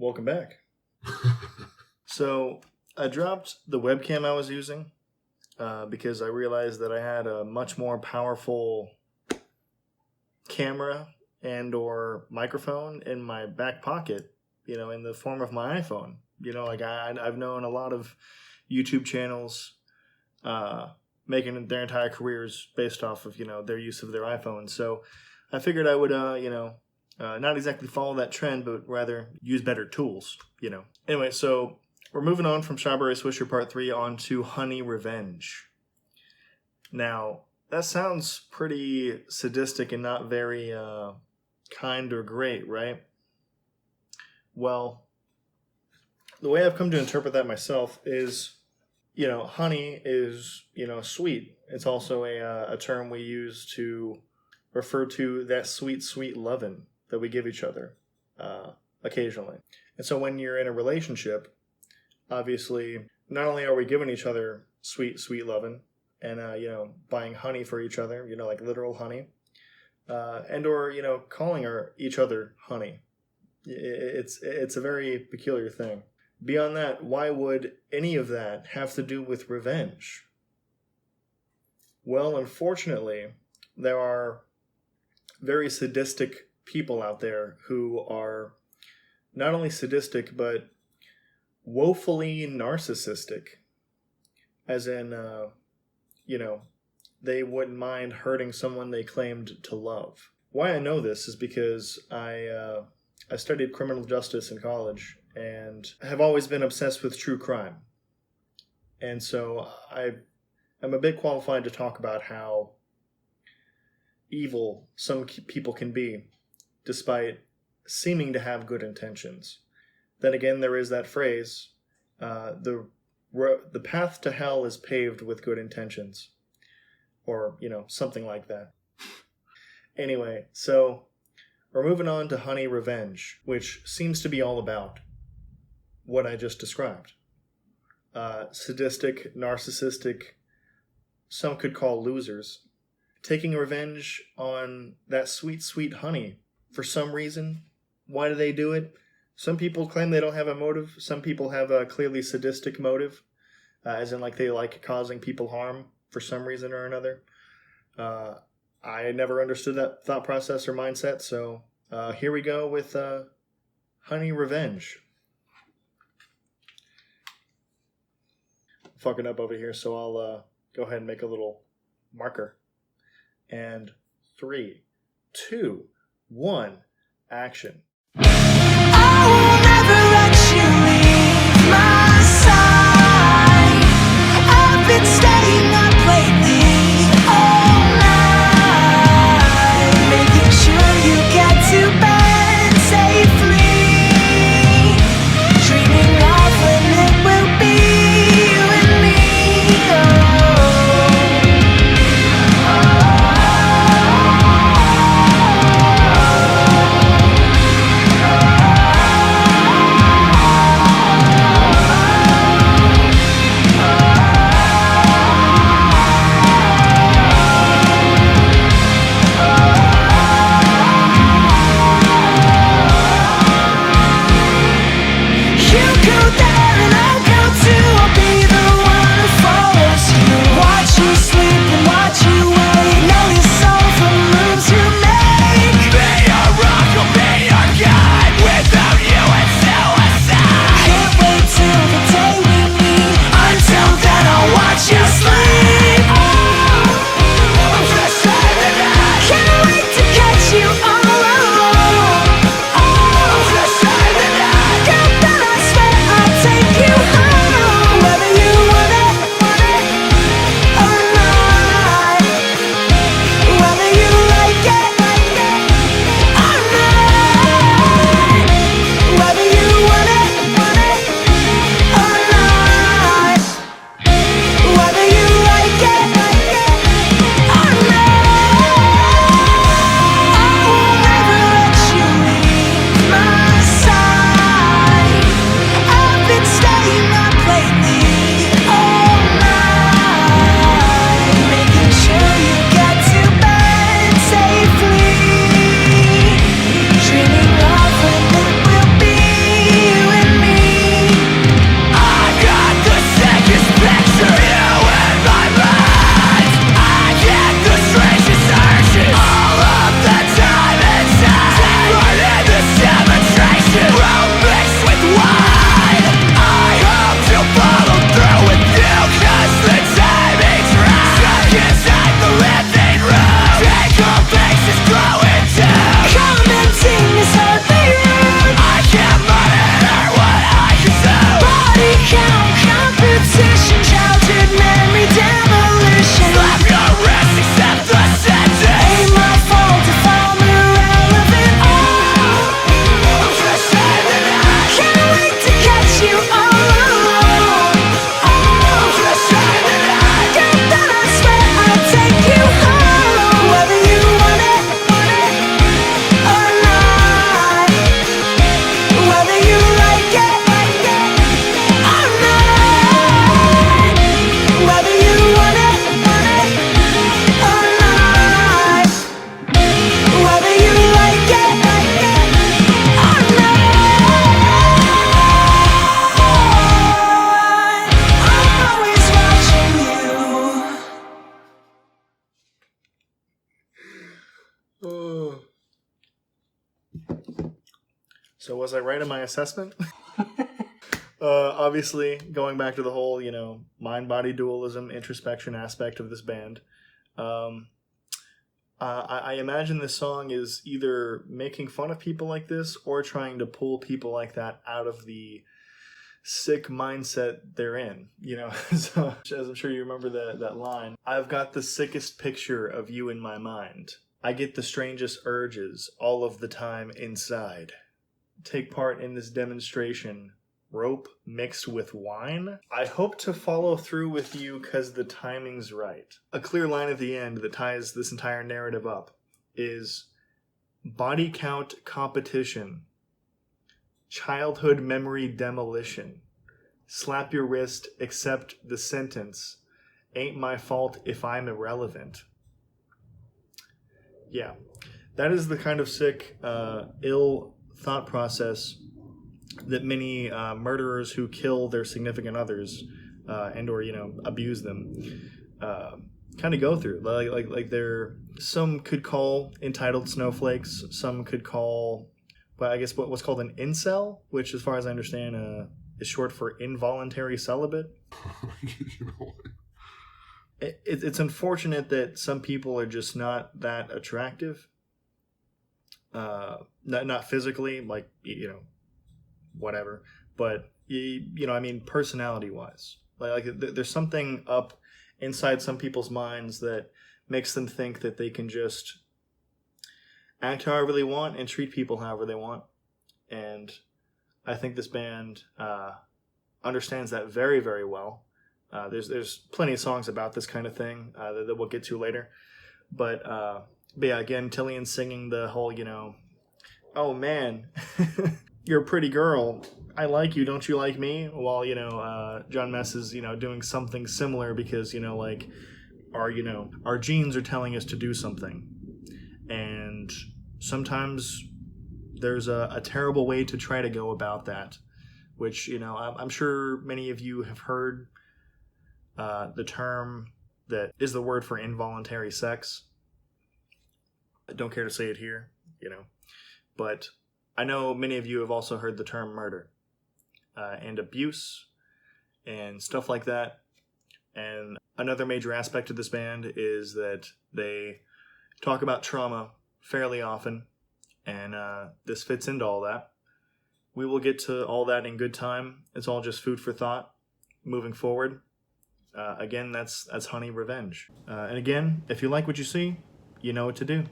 Welcome back. So I dropped the webcam I was using because I realized that I had a much more powerful camera and or microphone in my back pocket, in the form of my iPhone. I've known a lot of YouTube channels making their entire careers based off of, their use of their iPhone. So I figured I would, not exactly follow that trend, but rather use better tools, Anyway, so we're moving on from Strawberry Swisher Part 3 on to Honey Revenge. Now, that sounds pretty sadistic and not very kind or great, right? Well, the way I've come to interpret that myself is, honey is, sweet. It's also a term we use to refer to that sweet, sweet lovin' that we give each other occasionally. And so when you're in a relationship, obviously, not only are we giving each other sweet, sweet lovin' and, buying honey for each other, like literal honey, and or, calling each other honey. It's a very peculiar thing. Beyond that, why would any of that have to do with revenge? Well, unfortunately, there are very sadistic people out there who are not only sadistic, but woefully narcissistic. As in, they wouldn't mind hurting someone they claimed to love. Why I know this is because I studied criminal justice in college and have always been obsessed with true crime. And so I'm a bit qualified to talk about how evil some people can be, despite seeming to have good intentions. Then again, there is that phrase, the path to hell is paved with good intentions. Or, something like that. Anyway, so we're moving on to Honey Revenge, which seems to be all about what I just described. Sadistic, narcissistic, some could call losers, taking revenge on that sweet, sweet honey for some reason. Why do they do it? Some people claim they don't have a motive. Some people have a clearly sadistic motive, as in like they like causing people harm for some reason or another. I never understood that thought process or mindset, so here we go with Honey Revenge. I'm fucking up over here, so I'll go ahead and make a little marker. And 3, 2, 1, action. I will never let you leave my side. I've been staying up lately all night, making sure you get to bed safely, dreaming of when it will be you and me. So was I right in my assessment? Obviously, going back to the whole, mind-body dualism, introspection aspect of this band, I imagine this song is either making fun of people like this or trying to pull people like that out of the sick mindset they're in, So, as I'm sure you remember that line, I've got the sickest picture of you in my mind. I get the strangest urges all of the time inside. Take part in this demonstration. Rope mixed with wine? I hope to follow through with you because the timing's right. A clear line at the end that ties this entire narrative up is body count competition. Childhood memory demolition. Slap your wrist, accept the sentence. Ain't my fault if I'm irrelevant. Yeah, that is the kind of sick, ill thought process that many murderers who kill their significant others and or abuse them kind of go through. Like they're, some could call entitled snowflakes. Some could call, well, I guess what's called an incel, which, as far as I understand, is short for involuntary celibate. It's unfortunate that some people are just not that attractive. Not physically, like, whatever, but I mean, personality wise, like there's something up inside some people's minds that makes them think that they can just act however they want and treat people however they want. And I think this band understands that very, very well. There's plenty of songs about this kind of thing that we'll get to later, but yeah, again, Tillian singing the whole, oh man, you're a pretty girl, I like you, don't you like me? While, John Mess is, doing something similar because, like, our genes are telling us to do something. And sometimes there's a terrible way to try to go about that, which, I'm sure many of you have heard the term that is the word for involuntary sex. I don't care to say it here, but I know many of you have also heard the term murder and abuse and stuff like that. And another major aspect of this band is that they talk about trauma fairly often, and this fits into all that. We will get to all that in good time. It's all just food for thought moving forward. Again, that's Honey Revenge. And again, if you like what you see, you know what to do.